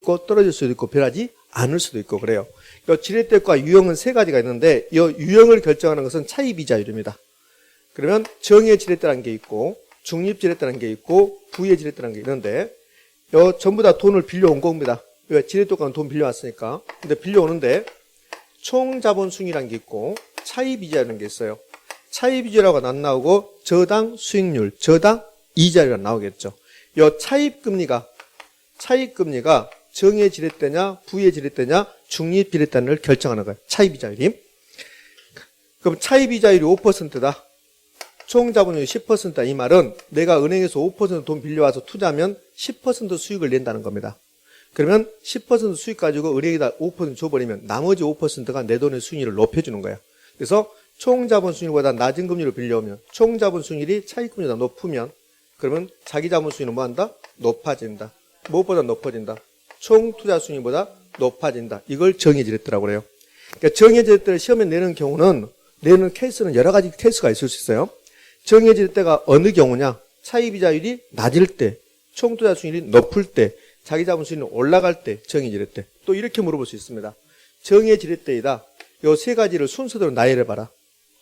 있고 떨어질 수도 있고 변하지 않을 수도 있고 그래요. 이 지렛대과 유형은 세 가지가 있는데 이 유형을 결정하는 것은 차이비자율입니다. 그러면 정의 지렛대라는 게 있고 중립 지렛대라는 게 있고 부의 지렛대라는 게 있는데 이 전부 다 돈을 빌려온 겁니다. 왜? 지렛대과는 돈 빌려왔으니까. 근데 빌려오는데 총 자본수익이라는 게 있고 차이비자율이라는 게 있어요. 차이비자율하고 안 나오고 저당 수익률, 저당 이자율이 나오겠죠. 이 차입금리가 정의 지렛대냐 부의 지렛대냐 중립 지렛대를 결정하는 거예요. 차입이자율이. 그럼 차입이자율이 5%다. 총 자본율이 10%다. 이 말은 내가 은행에서 5% 돈 빌려와서 투자하면 10% 수익을 낸다는 겁니다. 그러면 10% 수익 가지고 은행에다 5% 줘버리면 나머지 5%가 내 돈의 수익률을 높여주는 거야. 그래서 총 자본 수익률보다 낮은 금리로 빌려오면 총 자본 수익률이 차입금리보다 높으면 그러면 자기 자본 수익률은 뭐한다? 높아진다. 무엇보다 높아진다? 총 투자 수익률보다 높아진다. 이걸 정의 지렛대라고 그래요. 그러니까 정의 지렛대를 시험에 내는 경우는 내는 케이스는 여러 가지 케이스가 있을 수 있어요. 정의 지렛대가 어느 경우냐? 차입이자율이 낮을 때, 총 투자 수익률이 높을 때, 자기 자본 수익률이 올라갈 때 정의 지렛대. 또 이렇게 물어볼 수 있습니다. 정의 지렛대이다. 요 세 가지를 순서대로 나열해봐라.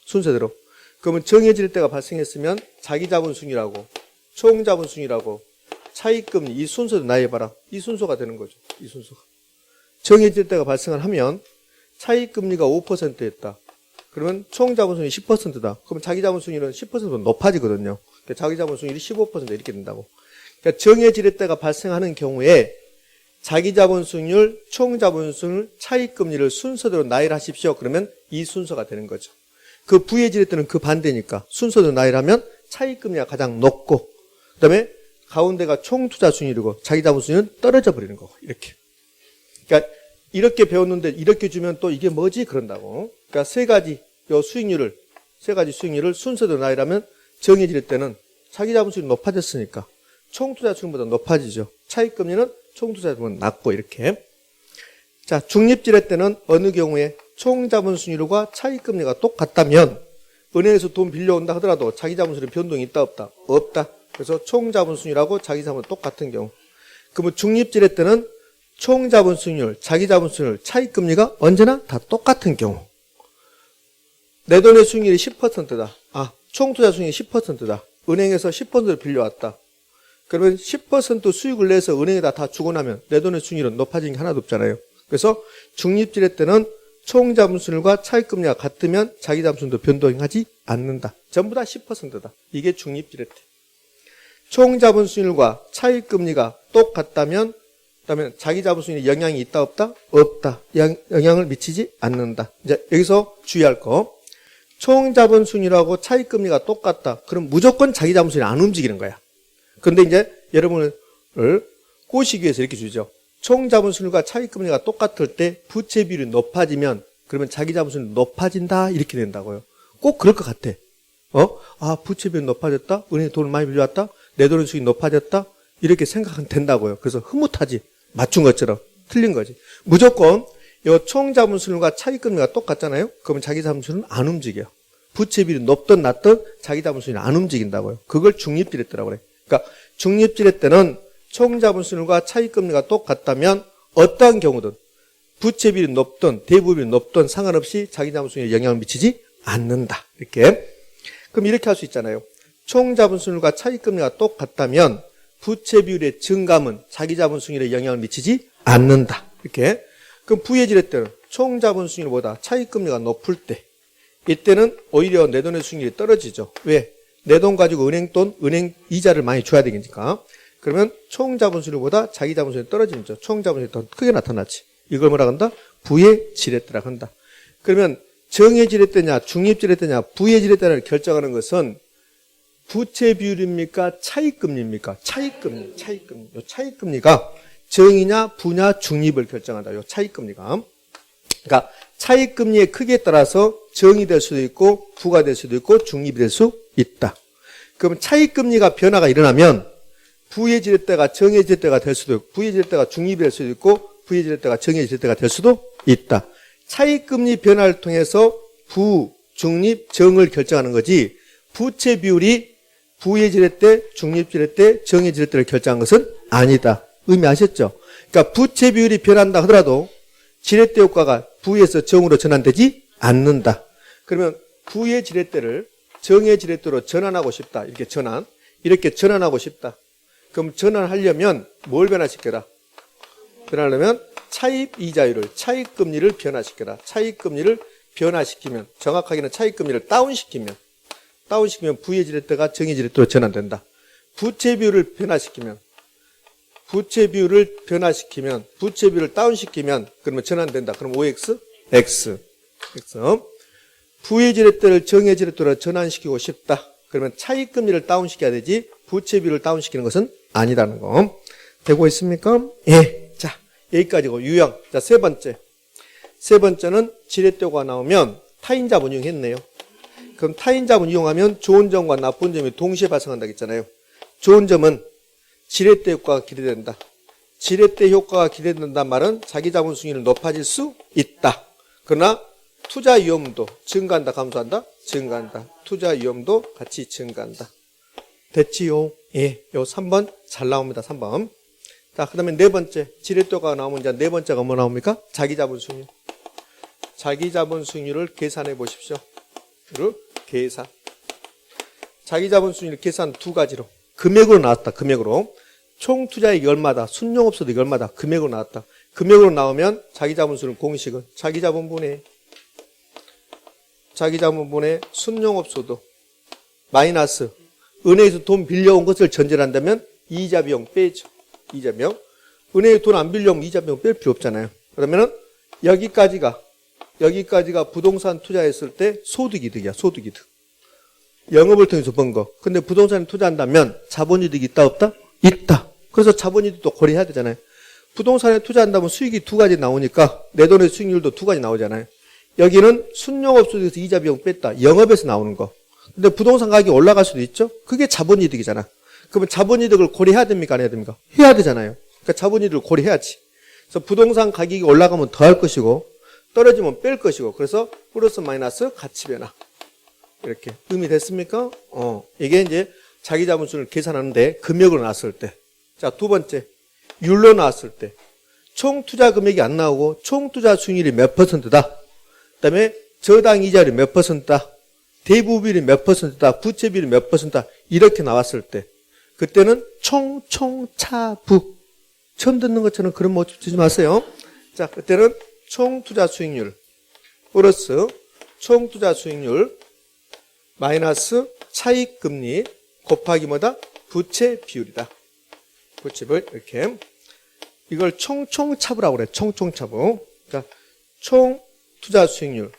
순서대로. 그러면 정의 지렛대가 발생했으면 자기 자본 수익률하고 총 자본 수익률하고 차입금리 이 순서도 나열해봐라. 이 순서가 되는 거죠. 이 순서가. 정의 지렛대가 발생을 하면 차입금리가 5%였다. 그러면 총 자본 수익률이 10%다. 그러면 자기 자본 수익률은 10% 높아지거든요. 그러니까 자기 자본 수익률이 15% 이렇게 된다고. 그러니까 정의 지렛대가 발생하는 경우에 자기 자본 수익률, 총 자본 수익률, 차입금리를 순서대로 나열하십시오. 그러면 이 순서가 되는 거죠. 그 부의 지렛대는 그 반대니까 순서대로 나열하면 차입금리가 가장 높고 그다음에 가운데가 총 투자 수익률이고 자기 자본 수익률은 떨어져 버리는 거고 이렇게. 그러니까 이렇게 배웠는데 이렇게 주면 또 이게 뭐지 그런다고. 그러니까 세 가지 수익률을 순서대로 나열하면 정의 지렛대는 자기 자본 수익률이 높아졌으니까 총 투자 수익률보다 높아지죠. 차입금리는 총 투자 수익률은 낮고 이렇게. 자, 중립 지렛대는 어느 경우에 총 자본 수익률과 차입금리가 똑같다면 은행에서 돈 빌려온다 하더라도 자기 자본 수익률 변동이 있다 없다? 없다. 그래서 총 자본 수익률하고 자기 자본 똑같은 경우. 그러면 중립 지렛대는 총 자본 수익률, 자기 자본 수익률, 차입금리가 언제나 다 똑같은 경우. 내 돈의 수익률이 10%다. 총 투자 수익률이 10%다. 은행에서 10%를 빌려왔다. 그러면 10% 수익을 내서 은행에다 다 주고 나면 내 돈의 수익률은 높아진 게 하나도 없잖아요. 그래서 중립 지렛대는 총 자본 수익률과 차입금리가 같으면 자기 자본 수익률도 변동하지 않는다. 전부 다 10%다. 이게 중립 지렛대. 총 자본 수익률과 차입금리가 똑같다면 그다음에 자기 자본 수익률에 영향이 있다 없다? 없다. 영향을 미치지 않는다. 이제 여기서 주의할 거. 총 자본 수익률하고 차입금리가 똑같다. 그럼 무조건 자기 자본 수익률이 안 움직이는 거야. 그런데 이제 여러분을 꼬시기 위해서 이렇게 주죠. 총 자본 수익률과 차입금리가 똑같을 때 부채 비율이 높아지면 그러면 자기 자본 수익률이 높아진다 이렇게 된다고요. 꼭 그럴 것 같아. 부채 비율이 높아졌다. 은행에 돈을 많이 빌려왔다. 내 돈의 수익이 높아졌다. 이렇게 생각하면 된다고요. 그래서 흐뭇하지. 맞춘 것처럼 틀린 거지. 무조건 이 총 자본 수익률과 차입금리가 똑같잖아요. 그러면 자기 자본 수익률은 안 움직여요. 부채 비율이 높든 낮든 자기 자본 수익률이 안 움직인다고요. 그걸 중립 지렛대라고 그래. 그러니까 중립 지렛대는 총 자본 수익률과 차입금리가 똑같다면 어떠한 경우든 부채 비율이 높든 대부분이 높든 상관없이 자기 자본 수익률에 영향을 미치지 않는다. 이렇게. 그럼 이렇게 할 수 있잖아요. 총 자본 수익률과 차입금리가 똑같다면 부채 비율의 증감은 자기 자본 수익률에 영향을 미치지 않는다. 이렇게. 그럼 부의 지렛대는 총 자본 수익률보다 차입금리가 높을 때 이때는 오히려 내 돈의 수익률이 떨어지죠. 왜? 내 돈 가지고 은행 이자를 많이 줘야 되니까. 그러면 총 자본 수익률보다 자기 자본 수익률이 떨어지죠. 총 자본 수익률이 더 크게 나타나지. 이걸 뭐라 한다? 부의 지렛대라고 한다. 그러면 정의 지렛대냐, 중립 지렛대냐, 부의 지렛대를 결정하는 것은 부채 비율입니까? 차입금리입니까? 차입금리. 요 차입금리가 정이냐, 부냐, 중립을 결정한다. 요 차입금리가. 그러니까 차입금리의 크기에 따라서 정이 될 수도 있고, 부가 될 수도 있고, 중립이 될 수 있다. 그러면 차입금리가 변화가 일어나면 부의 지렛대가 정의 지렛대가 될 수도 있고, 부의 지렛대가 중립이 될 수도 있고, 부의 지렛대가 정의 지렛대가 될 수도 있다. 차입금리 변화를 통해서 부, 중립, 정을 결정하는 거지 부채 비율이 부의 지렛대, 중립 지렛대, 정의 지렛대를 결정한 것은 아니다. 의미하셨죠? 그러니까 부채 비율이 변한다 하더라도 지렛대 효과가 부에서 정으로 전환되지 않는다. 그러면 부의 지렛대를 정의 지렛대로 전환하고 싶다. 이렇게 전환하고 싶다. 그럼 전환하려면 뭘 변화시켜라? 변하려면 차입 이자율을, 차입 금리를 변화시켜라. 차입 금리를 변화시키면, 정확하게는 차입 금리를 다운시키면 부의 지렛대가 정의 지렛대로 전환된다. 부채 비율을 변화시키면, 부채 비율을 다운시키면 그러면 전환된다. 그럼 OX, X. 부의 지렛대를 정의 지렛대로 전환시키고 싶다. 그러면 차입 금리를 다운시켜야 되지 부채 비율을 다운시키는 것은 아니라는 거. 되고 있습니까? 예. 자, 여기까지고 유형. 자, 세 번째는 지렛대가 나오면 타인자본 이용했네요. 그럼 타인자본 이용하면 좋은 점과 나쁜 점이 동시에 발생한다고 했잖아요. 좋은 점은 지렛대 효과가 기대된다. 지렛대 효과가 기대된다는 말은 자기 자본 수익률이 높아질 수 있다. 그러나 투자 위험도 증가한다, 감소한다? 증가한다. 투자 위험도 같이 증가한다. 됐지요? 예. 요 3번 잘 나옵니다. 3번. 자, 그 다음에 네 번째. 지렛대가 나오면 이제 네 번째가 뭐 나옵니까? 자기 자본 수익률. 자기 자본 수익률을 계산해 보십시오. 계산. 자기 자본 수익률 계산 두 가지로. 금액으로 나왔다. 금액으로. 총 투자액이 얼마다. 순용업소득이 얼마다. 금액으로 나왔다. 금액으로 나오면 자기 자본 수익률 공식은 자기 자본분의 순용업소득 마이너스 은행에서 돈 빌려온 것을 전제로 한다면 이자 비용 빼죠. 이자 비용. 은행에 돈 안 빌려오면 이자 비용 뺄 필요 없잖아요. 그러면은 여기까지가 부동산 투자했을 때 소득이득이야. 소득이득. 영업을 통해서 번 거. 근데 부동산에 투자한다면 자본이득이 있다 없다? 있다. 그래서 자본이득도 고려해야 되잖아요. 부동산에 투자한다면 수익이 두 가지 나오니까 내 돈의 수익률도 두 가지 나오잖아요. 여기는 순용업소득에서 이자 비용 뺐다. 영업에서 나오는 거. 근데 부동산 가격이 올라갈 수도 있죠. 그게 자본이득이잖아. 그러면 자본이득을 고려해야 됩니까? 안 해야 됩니까? 해야 되잖아요. 그러니까 자본이득을 고려해야지. 그래서 부동산 가격이 올라가면 더 할 것이고 떨어지면 뺄 것이고 그래서 플러스 마이너스 가치 변화. 이렇게 의미됐습니까? 이게 이제 자기 자본수를 계산하는데 금액으로 나왔을 때. 자, 두 번째. 율로 나왔을 때. 총 투자 금액이 안 나오고 총 투자 수익률이 몇 %다. 그다음에 저당 이자율이 몇 %다. 대부 비율이 몇 %다. 부채 비율이 몇 %다. 이렇게 나왔을 때. 그때는 총차부. 처음 듣는 것처럼 그런 모습 주지 마세요. 자, 그때는 총 투자 수익률 플러스 총 투자 수익률 마이너스 차익 금리 곱하기 뭐다? 부채 비율이다. 부채 비율 이렇게 이걸 총차부라고 그래. 총차부. 그러니까 총 투자 수익률.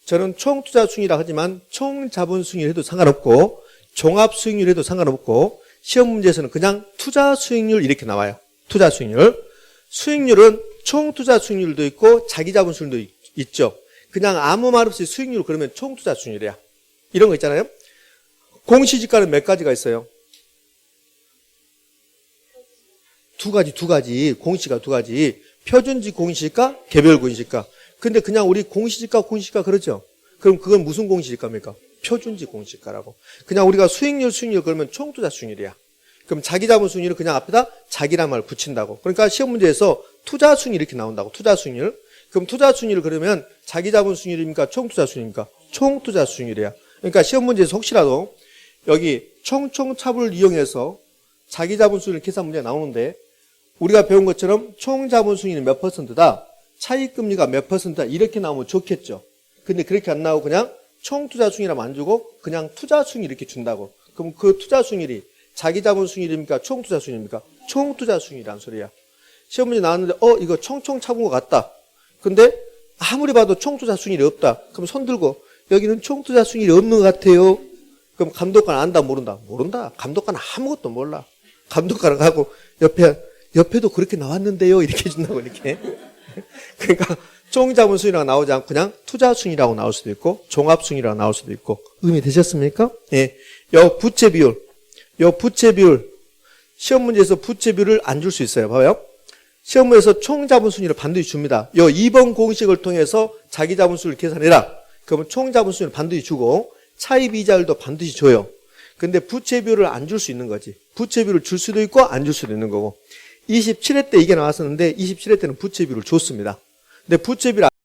저는 총 투자 수익률이라 하지만 총 자본 수익률 해도 상관없고 종합 수익률 해도 상관없고 시험 문제에서는 그냥 투자 수익률 이렇게 나와요. 투자 수익률. 수익률은 총 투자 수익률도 있고 자기 자본 수익률도 있죠. 그냥 아무 말 없이 수익률 그러면 총 투자 수익률이야. 이런 거 있잖아요. 공시지가는 몇 가지가 있어요? 두 가지. 공시지가 두 가지. 표준지 공시지가, 개별 공시지가. 근데 그냥 우리 공시지가 그러죠. 그럼 그건 무슨 공시지가입니까? 표준지 공시지가라고. 그냥 우리가 수익률 그러면 총 투자 수익률이야. 그럼 자기 자본 수익률은 그냥 앞에다 자기란 말을 붙인다고. 그러니까 시험 문제에서 투자 수익률 이렇게 나온다고. 투자 수익률. 그럼 투자 수익률 그러면 자기 자본 수익률입니까? 총 투자 수익률입니까? 총 투자 수익률이야. 그러니까 시험 문제에서 혹시라도 여기 총차부를 이용해서 자기 자본 수익률 계산 문제가 나오는데 우리가 배운 것처럼 총 자본 수익률이 몇 %다. 차익 금리가 몇 %다. 이렇게 나오면 좋겠죠. 근데 그렇게 안 나오고 그냥 총 투자 수익률이라면 안 주고 그냥 투자 수익률 이렇게 준다고. 그럼 그 투자 수익률이 자기 자본 수익률입니까? 총 투자 수익률입니까? 총 투자 수익률이란 소리야. 시험 문제 나왔는데 이거 총차부인 것 같다. 근데 아무리 봐도 총 투자 수익률이 없다. 그럼 손 들고 여기는 총 투자 수익률이 없는 것 같아요. 그럼 감독관 안다 모른다? 모른다. 감독관은 아무것도 몰라. 감독관을 하고 옆에도 그렇게 나왔는데요. 이렇게 해준다고 이렇게. 그러니까 총 자본 수익이라고 나오지 않고 그냥 투자 수익이라고 나올 수도 있고 종합 수익이라고 나올 수도 있고 의미 되셨습니까? 예. 요 부채 비율 시험 문제에서 부채 비율을 안 줄 수 있어요. 봐봐요. 시험 문제에서 총 자본 수익률을 반드시 줍니다. 요 2번 공식을 통해서 자기 자본 수익을 계산해라. 그러면 총 자본 수익률을 반드시 주고 차입 이자율도 반드시 줘요. 근데 부채 비율을 안 줄 수 있는 거지. 부채 비율을 줄 수도 있고 안 줄 수도 있는 거고. 27회 때 이게 나왔었는데 27회 때는 부채비율을 줬습니다. 근데 부채비율